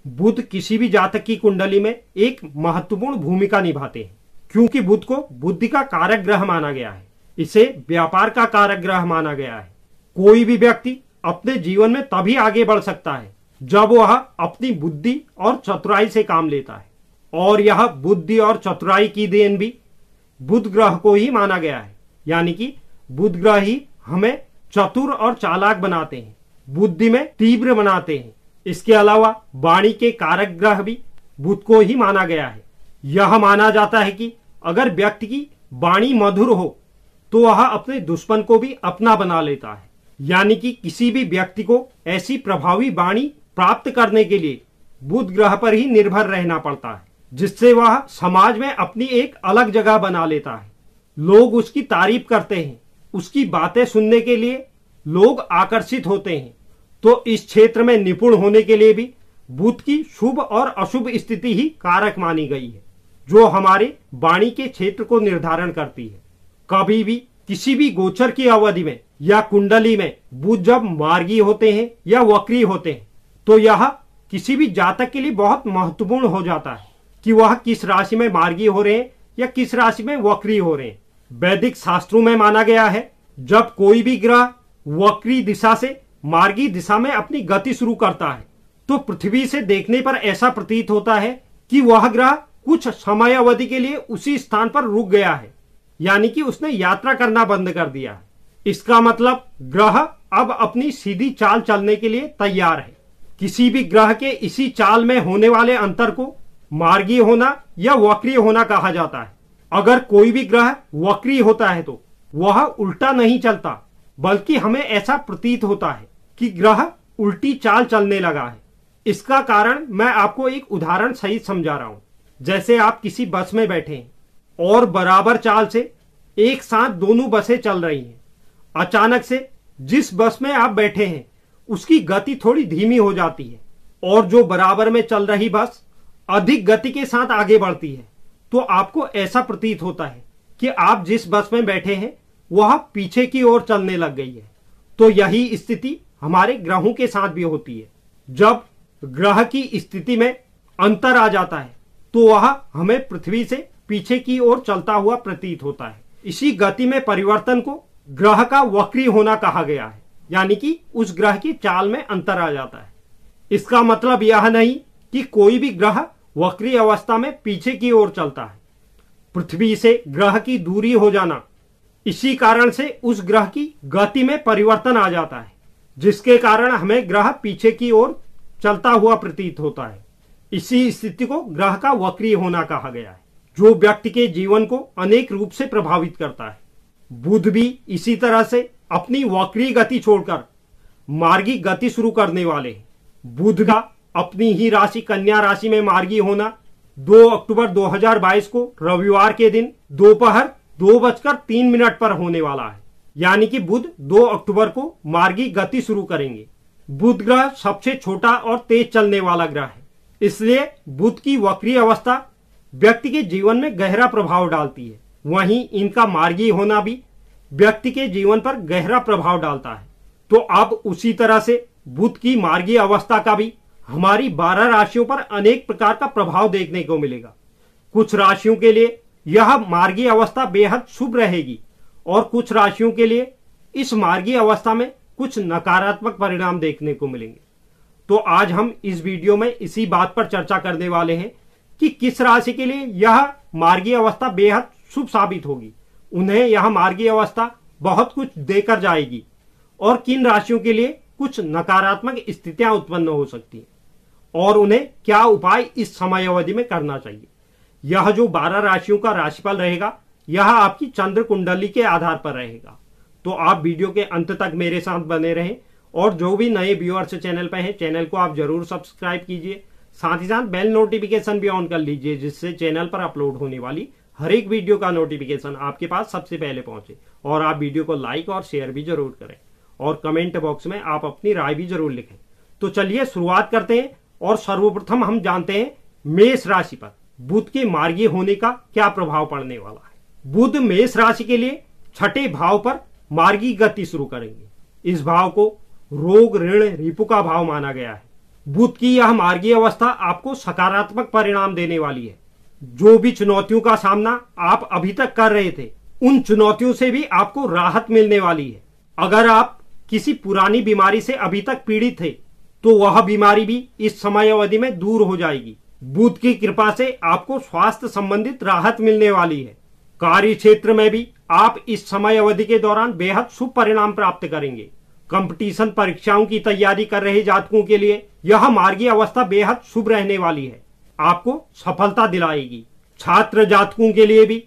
बुध किसी भी जातक की कुंडली में एक महत्वपूर्ण भूमिका निभाते हैं, क्योंकि बुध को बुद्धि का कारक ग्रह माना गया है। इसे व्यापार का कारक ग्रह माना गया है। कोई भी व्यक्ति अपने जीवन में तभी आगे बढ़ सकता है जब वह अपनी बुद्धि और चतुराई से काम लेता है, और यह बुद्धि और चतुराई की देन भी बुध ग्रह को ही माना गया है। यानी कि बुध ग्रह ही हमें चतुर और चालाक बनाते हैं, बुद्धि में तीव्र बनाते हैं। इसके अलावा वाणी के कारक ग्रह भी बुध को ही माना गया है। यह माना जाता है कि अगर व्यक्ति की वाणी मधुर हो तो वह अपने दुश्मन को भी अपना बना लेता है। यानी कि किसी भी व्यक्ति को ऐसी प्रभावी वाणी प्राप्त करने के लिए बुध ग्रह पर ही निर्भर रहना पड़ता है, जिससे वह समाज में अपनी एक अलग जगह बना लेता है। लोग उसकी तारीफ करते हैं, उसकी बातें सुनने के लिए लोग आकर्षित होते हैं। तो इस क्षेत्र में निपुण होने के लिए भी बुध की शुभ और अशुभ स्थिति ही कारक मानी गई है, जो हमारे वाणी के क्षेत्र को निर्धारण करती है। कभी भी किसी भी गोचर की अवधि में या कुंडली में बुध जब मार्गी होते हैं या वक्री होते हैं, तो यह किसी भी जातक के लिए बहुत महत्वपूर्ण हो जाता है कि वह किस राशि में मार्गी हो रहे हैं या किस राशि में वक्री हो रहे हैं। वैदिक शास्त्रों में माना गया है, जब कोई भी ग्रह वक्री दिशा से मार्गी दिशा में अपनी गति शुरू करता है तो पृथ्वी से देखने पर ऐसा प्रतीत होता है कि वह ग्रह कुछ समय अवधि के लिए उसी स्थान पर रुक गया है, यानी कि उसने यात्रा करना बंद कर दिया है। इसका मतलब ग्रह अब अपनी सीधी चाल चलने के लिए तैयार है। किसी भी ग्रह के इसी चाल में होने वाले अंतर को मार्गी होना या वक्री होना कहा जाता है। अगर कोई भी ग्रह वक्री होता है तो वह उल्टा नहीं चलता, बल्कि हमें ऐसा प्रतीत होता है कि ग्रह उल्टी चाल चलने लगा है। इसका कारण मैं आपको एक उदाहरण सहित समझा रहा हूं। जैसे आप किसी बस में बैठे हैं और बराबर चाल से एक साथ दोनों बसें चल रही हैं। अचानक से जिस बस में आप बैठे हैं उसकी गति थोड़ी धीमी हो जाती है और जो बराबर में चल रही बस अधिक गति के साथ आगे बढ़ती है, तो आपको ऐसा प्रतीत होता है कि आप जिस बस में बैठे हैं वह पीछे की ओर चलने लग गई है। तो यही स्थिति हमारे ग्रहों के साथ भी होती है। जब ग्रह की स्थिति में अंतर आ जाता है तो वह हमें पृथ्वी से पीछे की ओर चलता हुआ प्रतीत होता है। इसी गति में परिवर्तन को ग्रह का वक्री होना कहा गया है, यानी कि उस ग्रह की चाल में अंतर आ जाता है। इसका मतलब यह नहीं कि कोई भी ग्रह वक्री अवस्था में पीछे की ओर चलता है। पृथ्वी से ग्रह की दूरी हो जाना, इसी कारण से उस ग्रह की गति में परिवर्तन आ जाता है, जिसके कारण हमें ग्रह पीछे की ओर चलता हुआ प्रतीत होता है। इसी स्थिति को ग्रह का वक्री होना कहा गया है, जो व्यक्ति के जीवन को अनेक रूप से प्रभावित करता है। बुध भी इसी तरह से अपनी वक्री गति छोड़कर मार्गी गति शुरू करने वाले हैं। बुध का अपनी ही राशि कन्या राशि में मार्गी होना 2 अक्टूबर 2022 को रविवार के दिन दोपहर 2:03 पर होने वाला है। यानी कि बुध 2 अक्टूबर को मार्गी गति शुरू करेंगे। बुध ग्रह सबसे छोटा और तेज चलने वाला ग्रह है, इसलिए बुध की वक्री अवस्था व्यक्ति के जीवन में गहरा प्रभाव डालती है। वहीं इनका मार्गी होना भी व्यक्ति के जीवन पर गहरा प्रभाव डालता है। तो अब उसी तरह से बुध की मार्गी अवस्था का भी हमारी 12 राशियों पर अनेक प्रकार का प्रभाव देखने को मिलेगा। कुछ राशियों के लिए यह मार्गी अवस्था बेहद शुभ रहेगी और कुछ राशियों के लिए इस मार्गी अवस्था में कुछ नकारात्मक परिणाम देखने को मिलेंगे। तो आज हम इस वीडियो में इसी बात पर चर्चा करने वाले हैं कि किस राशि के लिए यह मार्गी अवस्था बेहद शुभ साबित होगी, उन्हें यह मार्गी अवस्था बहुत कुछ देकर जाएगी, और किन राशियों के लिए कुछ नकारात्मक स्थितियां उत्पन्न हो सकती हैं और उन्हें क्या उपाय इस समय अवधि में करना चाहिए। यह जो 12 राशियों का राशिफल रहेगा यह आपकी चंद्र कुंडली के आधार पर रहेगा। तो आप वीडियो के अंत तक मेरे साथ बने रहें, और जो भी नए व्यूअर्स चैनल पर हैं चैनल को आप जरूर सब्सक्राइब कीजिए। साथ ही साथ बेल नोटिफिकेशन भी ऑन कर लीजिए, जिससे चैनल पर अपलोड होने वाली हर एक वीडियो का नोटिफिकेशन आपके पास सबसे पहले पहुंचे। और आप वीडियो को लाइक और शेयर भी जरूर करें, और कमेंट बॉक्स में आप अपनी राय भी जरूर लिखें। तो चलिए शुरुआत करते हैं, और सर्वप्रथम हम जानते हैं मेष राशि पर बुध के मार्गी होने का क्या प्रभाव पड़ने वाला है। बुध मेष राशि के लिए 6ठे भाव पर मार्गी गति शुरू करेंगे। इस भाव को रोग ऋण रिपु का भाव माना गया है। बुध की यह मार्गीय अवस्था आपको सकारात्मक परिणाम देने वाली है। जो भी चुनौतियों का सामना आप अभी तक कर रहे थे, उन चुनौतियों से भी आपको राहत मिलने वाली है। अगर आप किसी पुरानी बीमारी से अभी तक पीड़ित थे, तो वह बीमारी भी इस समय अवधि में दूर हो जाएगी। बुध की कृपा से आपको स्वास्थ्य संबंधित राहत मिलने वाली है। कार्य क्षेत्र में भी आप इस समय अवधि के दौरान बेहद शुभ परिणाम प्राप्त करेंगे। कंपटीशन परीक्षाओं की तैयारी कर रहे जातकों के लिए यह मार्गीय अवस्था बेहद शुभ रहने वाली है, आपको सफलता दिलाएगी। छात्र जातकों के लिए भी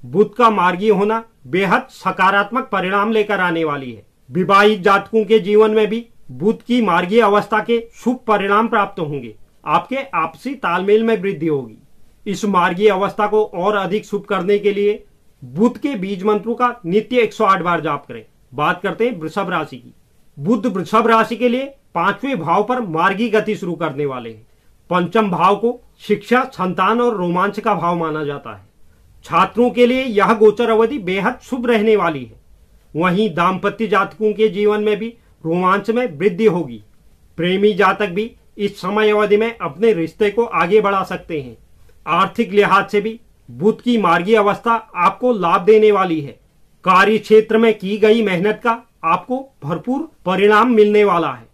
बुध का मार्गीय होना बेहद सकारात्मक परिणाम लेकर आने वाली है। विवाहित जातकों के जीवन में भी बुध की मार्गीय अवस्था के शुभ परिणाम प्राप्त होंगे। आपके आपसी तालमेल में वृद्धि होगी। इस मार्गीय अवस्था को और अधिक शुभ करने के लिए बुध के बीज मंत्रों का नित्य 108 बार जाप करें। बात करते हैं वृषभ राशि की। बुध वृषभ राशि के लिए 5वें भाव पर मार्गी गति शुरू करने वाले हैं। पंचम भाव को शिक्षा, संतान और रोमांच का भाव माना जाता है। छात्रों के लिए यह गोचर अवधि बेहद शुभ रहने वाली है। वहीं दाम्पत्य जातकों के जीवन में भी रोमांच में वृद्धि होगी। प्रेमी जातक भी इस समय अवधि में अपने रिश्ते को आगे बढ़ा सकते हैं। आर्थिक लिहाज से भी बुध की मार्गीय अवस्था आपको लाभ देने वाली है। कार्य क्षेत्र में की गई मेहनत का आपको भरपूर परिणाम मिलने वाला है।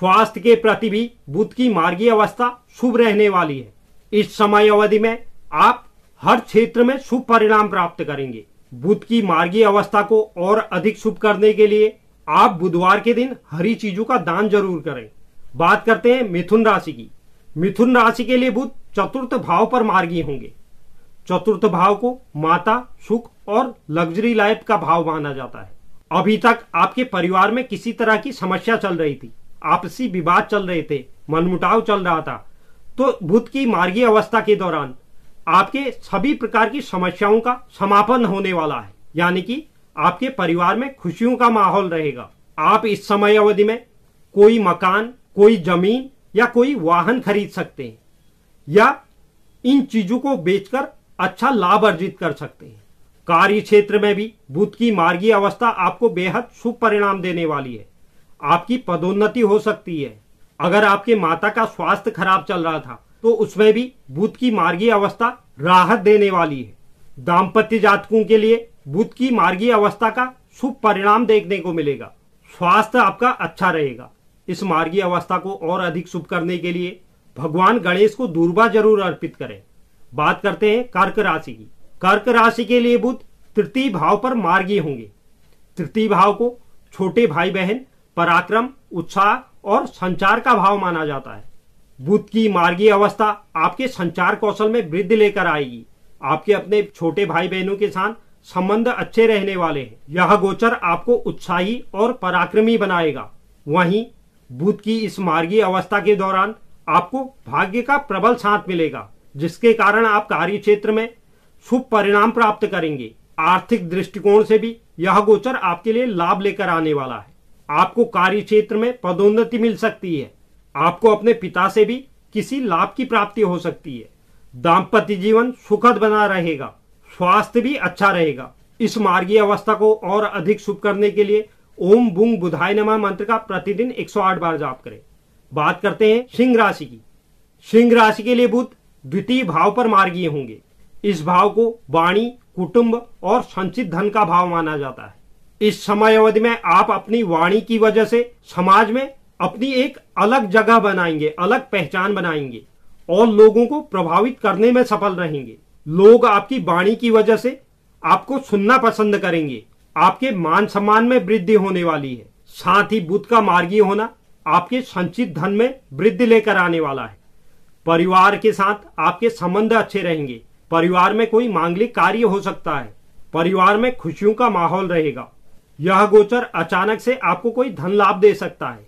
स्वास्थ्य के प्रति भी बुध की मार्गीय अवस्था शुभ रहने वाली है। इस समय अवधि में आप हर क्षेत्र में शुभ परिणाम प्राप्त करेंगे। बुध की मार्गीय अवस्था को और अधिक शुभ करने के लिए आप बुधवार के दिन हरी चीजों का दान जरूर करें। बात करते हैं मिथुन राशि की। मिथुन राशि के लिए बुध चतुर्थ भाव पर मार्गी होंगे। चतुर्थ भाव को माता, सुख और लग्जरी लाइफ का भाव माना जाता है। अभी तक आपके परिवार में किसी तरह की समस्या चल रही थी, आपसी विवाद चल रहे थे, मनमुटाव चल रहा था, तो बुध की मार्गीय अवस्था के दौरान आपके सभी प्रकार की समस्याओं का समापन होने वाला है। यानी कि आपके परिवार में खुशियों का माहौल रहेगा। आप इस समय अवधि में कोई मकान, कोई जमीन या कोई वाहन खरीद सकते हैं या इन चीजों को बेचकर अच्छा लाभ अर्जित कर सकते हैं। कार्य क्षेत्र में भी बुध की मार्गीय अवस्था आपको बेहद शुभ परिणाम देने वाली है। आपकी पदोन्नति हो सकती है। अगर आपके माता का स्वास्थ्य खराब चल रहा था, तो उसमें भी बुध की मार्गीय अवस्था राहत देने वाली है। दाम्पत्य जातकों के लिए बुध की मार्गीय अवस्था का शुभ परिणाम देखने को मिलेगा। स्वास्थ्य आपका अच्छा रहेगा। इस मार्गीय अवस्था को और अधिक शुभ करने के लिए भगवान गणेश को दूर्वा जरूर अर्पित करें। बात करते हैं कर्क राशि की। कर्क राशि के लिए बुध तृतीय भाव पर मार्गी होंगे। तृतीय भाव को छोटे भाई बहन, पराक्रम, उत्साह और संचार का भाव माना जाता है। बुध की मार्गीय अवस्था आपके संचार कौशल में वृद्धि लेकर आएगी। आपके अपने छोटे भाई बहनों के साथ संबंध अच्छे रहने वाले हैं। यह गोचर आपको उत्साही और पराक्रमी बनाएगा। वहीं बुध की इस मार्गीय अवस्था के दौरान आपको भाग्य का प्रबल साथ मिलेगा, जिसके कारण आप कार्य क्षेत्र में शुभ परिणाम प्राप्त करेंगे। आर्थिक दृष्टिकोण से भी यह गोचर आपके लिए लाभ लेकर आने वाला है। आपको कार्य क्षेत्र में पदोन्नति मिल सकती है। आपको अपने पिता से भी किसी लाभ की प्राप्ति हो सकती है। दाम्पत्य जीवन सुखद बना रहेगा। स्वास्थ्य भी अच्छा रहेगा। इस मार्गीय अवस्था को और अधिक शुभ करने के लिए ओम बुंग बुधाय नमः मंत्र का प्रतिदिन 108 बार जाप करें। बात करते हैं सिंह राशि की। सिंह राशि के लिए बुध द्वितीय भाव पर मार्गी होंगे। इस भाव को वाणी, कुटुंब और संचित धन का भाव माना जाता है। इस समय अवधि में आप अपनी वाणी की वजह से समाज में अपनी एक अलग जगह बनाएंगे, अलग पहचान बनाएंगे और लोगों को प्रभावित करने में सफल रहेंगे। लोग आपकी वाणी की वजह से आपको सुनना पसंद करेंगे। आपके मान सम्मान में वृद्धि होने वाली है। साथ ही बुध का मार्गी होना आपके संचित धन में वृद्धि लेकर आने वाला है। परिवार के साथ आपके संबंध अच्छे रहेंगे। परिवार में कोई मांगलिक कार्य हो सकता है। परिवार में खुशियों का माहौल रहेगा। यह गोचर अचानक से आपको कोई धन लाभ दे सकता है।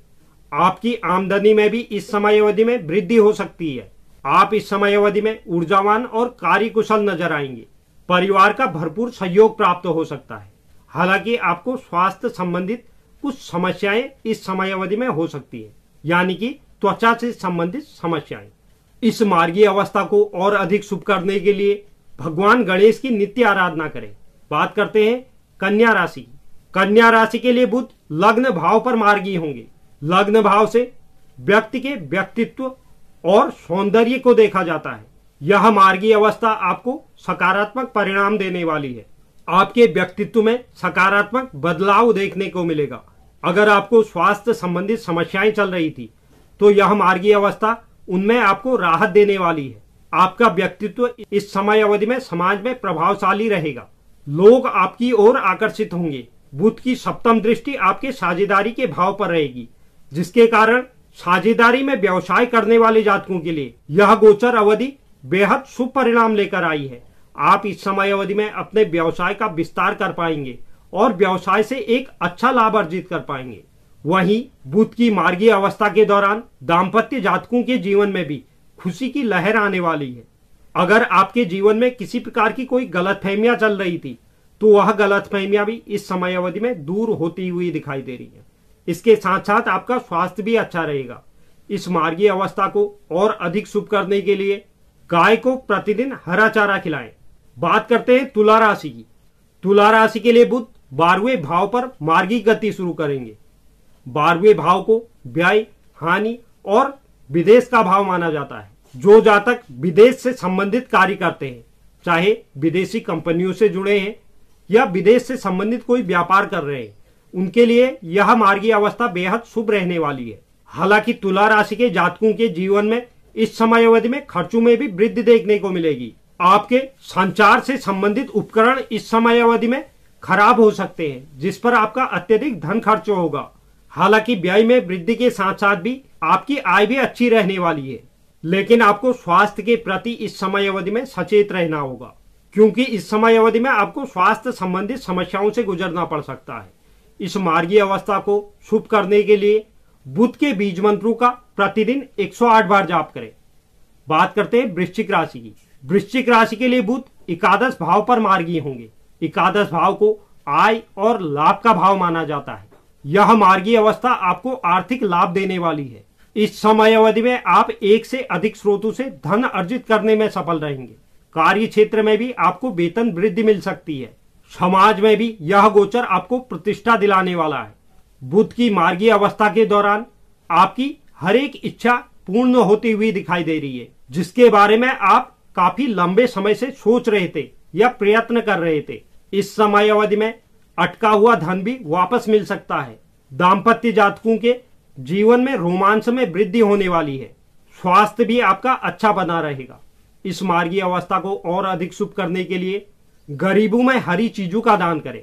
आपकी आमदनी में भी इस समय अवधि में वृद्धि हो सकती है। आप इस समय अवधि में ऊर्जावान और कार्यकुशल नजर आएंगे। परिवार का भरपूर सहयोग प्राप्त हो सकता है। हालांकि आपको स्वास्थ्य संबंधित कुछ समस्याएं इस समय अवधि में हो सकती है, यानी कि त्वचा से संबंधित समस्याएं। इस मार्गीय अवस्था को और अधिक शुभ करने के लिए भगवान गणेश की नित्य आराधना करें। बात करते हैं कन्या राशि की। कन्या राशि के लिए बुध लग्न भाव पर मार्गी होंगे। लग्न भाव से व्यक्ति के व्यक्तित्व और सौंदर्य को देखा जाता है। यह मार्गीय अवस्था आपको सकारात्मक परिणाम देने वाली है। आपके व्यक्तित्व में सकारात्मक बदलाव देखने को मिलेगा। अगर आपको स्वास्थ्य संबंधित समस्याएं चल रही थी तो यह मार्गीय अवस्था उनमें आपको राहत देने वाली है। आपका व्यक्तित्व इस समय अवधि में समाज में प्रभावशाली रहेगा। लोग आपकी ओर आकर्षित होंगे। बुध की सप्तम दृष्टि आपके साझेदारी के भाव पर रहेगी, जिसके कारण साझेदारी में व्यवसाय करने वाले जातकों के लिए यह गोचर अवधि बेहद शुभ परिणाम लेकर आई है। आप इस समय अवधि में अपने व्यवसाय का विस्तार कर पाएंगे और व्यवसाय से एक अच्छा लाभ अर्जित कर पाएंगे। वहीं बुध की मार्गीय अवस्था के दौरान दाम्पत्य जातकों के जीवन में भी खुशी की लहर आने वाली है। अगर आपके जीवन में किसी प्रकार की कोई गलतफहमियां चल रही थी तो वह गलतफहमियां भी इस समय अवधि में दूर होती हुई दिखाई दे रही है। इसके साथ साथ आपका स्वास्थ्य भी अच्छा रहेगा। इस मार्गीय अवस्था को और अधिक शुभ करने के लिए गाय को प्रतिदिन हरा चारा खिलाएं। बात करते हैं तुला राशि की। तुला राशि के लिए बुध 12वें भाव पर मार्गी गति शुरू करेंगे। 12वें भाव को व्यय, हानि और विदेश का भाव माना जाता है। जो जातक विदेश से संबंधित कार्य करते हैं, चाहे विदेशी कंपनियों से जुड़े हैं या विदेश से संबंधित कोई व्यापार कर रहे हैं, उनके लिए यह मार्गीय अवस्था बेहद शुभ रहने वाली है। हालांकि तुला राशि के जातकों के जीवन में इस समय अवधि में खर्चों में भी वृद्धि देखने को मिलेगी। आपके संचार से संबंधित उपकरण इस समय अवधि में खराब हो सकते हैं, जिस पर आपका अत्यधिक धन खर्च होगा। हालांकि व्यय में वृद्धि के साथ साथ भी आपकी आय भी अच्छी रहने वाली है, लेकिन आपको स्वास्थ्य के प्रति इस समय अवधि में सचेत रहना होगा, क्योंकि इस समय अवधि में आपको स्वास्थ्य संबंधित समस्याओं से गुजरना पड़ सकता है। इस मार्गीय अवस्था को शुभ करने के लिए बुध के बीज मंत्रों का प्रतिदिन 108 बार जाप करें। बात करते हैं वृश्चिक राशि की। वृश्चिक राशि के लिए बुध एकादश भाव पर मार्गी होंगे। एकादश भाव को आय और लाभ का भाव माना जाता है। यह मार्गी अवस्था आपको आर्थिक लाभ देने वाली है। इस समय अवधि में आप एक से अधिक स्रोतों से धन अर्जित करने में सफल रहेंगे। कार्य क्षेत्र में भी आपको वेतन वृद्धि मिल सकती है। समाज में भी यह गोचर आपको प्रतिष्ठा दिलाने वाला है। बुध की मार्गी अवस्था के दौरान आपकी हर एक इच्छा पूर्ण होती हुई दिखाई दे रही है, जिसके बारे में आप काफी लंबे समय से सोच रहे थे या प्रयत्न कर रहे थे। इस समय अवधि में अटका हुआ धन भी वापस मिल सकता है। दाम्पत्य जातकों के जीवन में रोमांस में वृद्धि होने वाली है। स्वास्थ्य भी आपका अच्छा बना रहेगा। इस मार्गी अवस्था को और अधिक शुभ करने के लिए गरीबों में हरी चीजों का दान करें।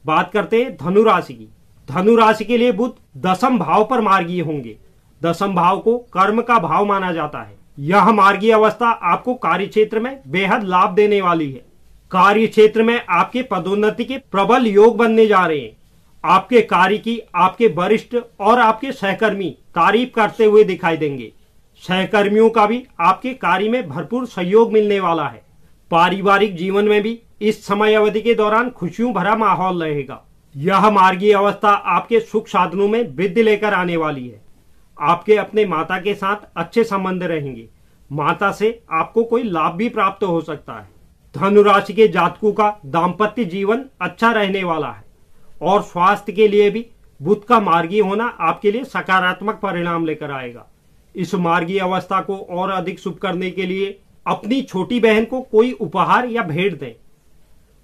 बात करते हैं धनु राशि की। धनु राशि के लिए बुध दसम भाव पर मार्गी होंगे। दसम भाव को कर्म का भाव माना जाता है। यह मार्गी अवस्था आपको कार्य क्षेत्र में बेहद लाभ देने वाली है। कार्य क्षेत्र में आपके पदोन्नति के प्रबल योग बनने जा रहे हैं। आपके कार्य की आपके वरिष्ठ और आपके सहकर्मी तारीफ करते हुए दिखाई देंगे। सहकर्मियों का भी आपके कार्य में भरपूर सहयोग मिलने वाला है। पारिवारिक जीवन में भी इस समय अवधि के दौरान खुशियों भरा माहौल रहेगा। यह मार्गी अवस्था आपके सुख साधनों में वृद्धि लेकर आने वाली है। आपके अपने माता के साथ अच्छे संबंध रहेंगे। माता से आपको कोई लाभ भी प्राप्त हो सकता है। धनु राशि के जातकों का दाम्पत्य जीवन अच्छा रहने वाला है और स्वास्थ्य के लिए भी बुध का मार्गी होना आपके लिए सकारात्मक परिणाम लेकर आएगा। इस मार्गी अवस्था को और अधिक शुभ करने के लिए अपनी छोटी बहन को कोई उपहार या भेंट दें।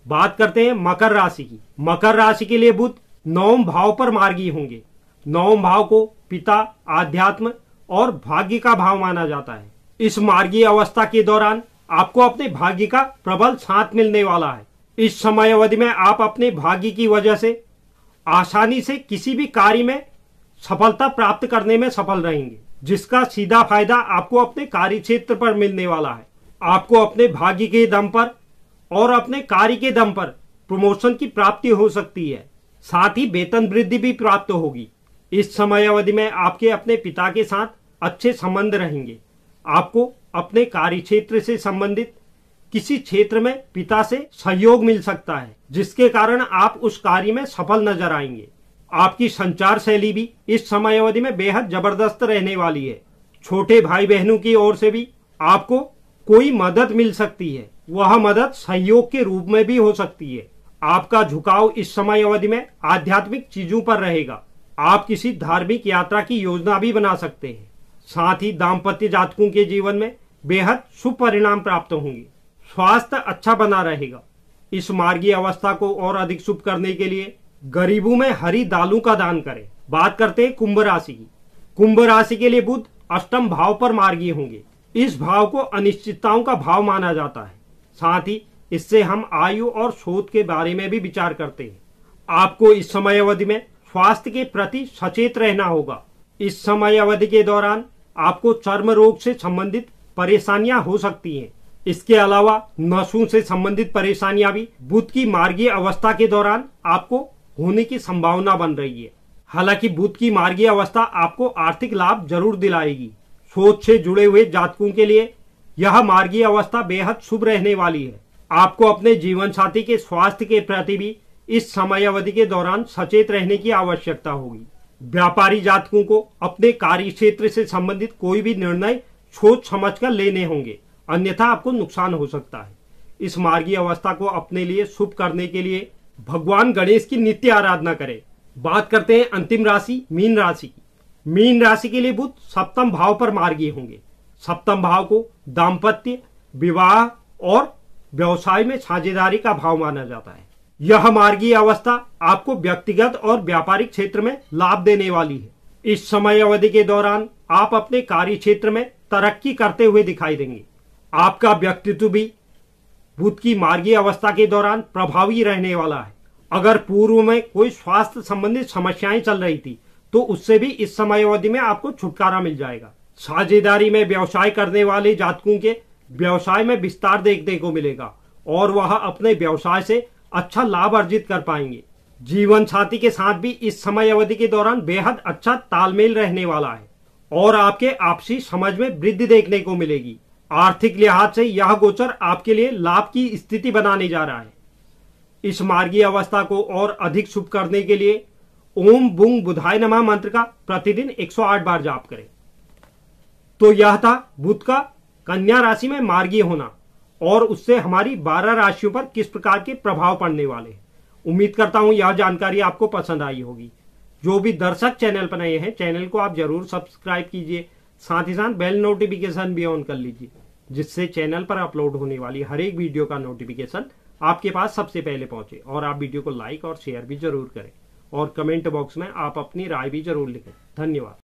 बात करते हैं मकर राशि की। मकर राशि के लिए बुध नवम भाव पर मार्गी होंगे। नवम भाव को पिता, आध्यात्म और भाग्य का भाव माना जाता है। इस मार्गी अवस्था के दौरान आपको अपने भाग्य का प्रबल साथ मिलने वाला है। इस समय अवधि में आप अपने भाग्य की वजह से आसानी से किसी भी कार्य में सफलता प्राप्त करने में सफल रहेंगे, जिसका सीधा फायदा आपको अपने कार्य क्षेत्र पर मिलने वाला है। आपको अपने भाग्य के दम पर और अपने कार्य के दम पर प्रमोशन की प्राप्ति हो सकती है। साथ ही वेतन वृद्धि भी प्राप्त होगी। इस समय अवधि में आपके अपने पिता के साथ अच्छे संबंध रहेंगे। आपको अपने कार्य क्षेत्र से संबंधित किसी क्षेत्र में पिता से सहयोग मिल सकता है, जिसके कारण आप उस कार्य में सफल नजर आएंगे। आपकी संचार शैली भी इस समय अवधि में बेहद जबरदस्त रहने वाली है। छोटे भाई बहनों की ओर से भी आपको कोई मदद मिल सकती है। वह मदद सहयोग के रूप में भी हो सकती है। आपका झुकाव इस समय अवधि में आध्यात्मिक चीजों पर रहेगा। आप किसी धार्मिक यात्रा की योजना भी बना सकते हैं। साथ ही दाम्पत्य जातकों के जीवन में बेहद शुभ परिणाम प्राप्त होंगे। स्वास्थ्य अच्छा बना रहेगा। इस मार्गीय अवस्था को और अधिक शुभ करने के लिए गरीबों में हरी दालों का दान करें। बात करते हैं कुंभ राशि की। कुंभ राशि के लिए बुध अष्टम भाव पर मार्गीय होंगे। इस भाव को अनिश्चितताओं का भाव माना जाता है। साथ ही इससे हम आयु और शोध के बारे में भी विचार करते हैं। आपको इस समय अवधि में स्वास्थ्य के प्रति सचेत रहना होगा। इस समय अवधि के दौरान आपको चर्म रोग से संबंधित परेशानियां हो सकती हैं। इसके अलावा नसों से संबंधित परेशानियां भी बुध की मार्गीय अवस्था के दौरान आपको होने की संभावना बन रही है। हालांकि बुध की मार्गीय अवस्था आपको आर्थिक लाभ जरूर दिलाएगी। शोध से जुड़े हुए जातकों के लिए यह मार्गीय अवस्था बेहद शुभ रहने वाली है। आपको अपने जीवन साथी के स्वास्थ्य के प्रति भी इस समय अवधि के दौरान सचेत रहने की आवश्यकता होगी। व्यापारी जातकों को अपने कार्य क्षेत्र से संबंधित कोई भी निर्णय सोच समझकर लेने होंगे, अन्यथा आपको नुकसान हो सकता है। इस मार्गीय अवस्था को अपने लिए शुभ करने के लिए भगवान गणेश की नित्य आराधना करें। बात करते हैं अंतिम राशि मीन राशि की। मीन राशि के लिए बुध सप्तम भाव पर मार्गीय होंगे। सप्तम भाव को दाम्पत्य, विवाह और व्यवसाय में साझेदारी का भाव माना जाता है। यह मार्गीय अवस्था आपको व्यक्तिगत और व्यापारिक क्षेत्र में लाभ देने वाली है। इस समय अवधि के दौरान आप अपने कार्य क्षेत्र में तरक्की करते हुए दिखाई देंगे। आपका व्यक्तित्व भी बुध की मार्गीय अवस्था के दौरान प्रभावी रहने वाला है। अगर पूर्व में कोई स्वास्थ्य संबंधित समस्याएं चल रही थी तो उससे भी इस समय अवधि में आपको छुटकारा मिल जाएगा। साझेदारी में व्यवसाय करने वाले जातकों के व्यवसाय में विस्तार देखने को मिलेगा और वह अपने व्यवसाय से अच्छा लाभ अर्जित कर पाएंगे। जीवन साथी के साथ भी इस समय अवधि के दौरान बेहद अच्छा तालमेल रहने वाला है और आपके आपसी समझ में वृद्धि देखने को मिलेगी। आर्थिक लिहाज से यह गोचर आपके लिए लाभ की स्थिति बनाने जा रहा है। इस मार्गीय अवस्था को और अधिक शुभ करने के लिए ओम बुंग बुधाय नमः मंत्र का प्रतिदिन 108 बार जाप करें। तो यह था बुध का कन्या राशि में मार्गीय होना और उससे हमारी 12 राशियों पर किस प्रकार के प्रभाव पड़ने वाले हैं। उम्मीद करता हूं यह जानकारी आपको पसंद आई होगी। जो भी दर्शक चैनल पर नए हैं, चैनल को आप जरूर सब्सक्राइब कीजिए। साथ ही साथ बेल नोटिफिकेशन भी ऑन कर लीजिए, जिससे चैनल पर अपलोड होने वाली हर एक वीडियो का नोटिफिकेशन आपके पास सबसे पहले पहुंचे। और आप वीडियो को लाइक और शेयर भी जरूर करें और कमेंट बॉक्स में आप अपनी राय भी जरूर लिखें। धन्यवाद।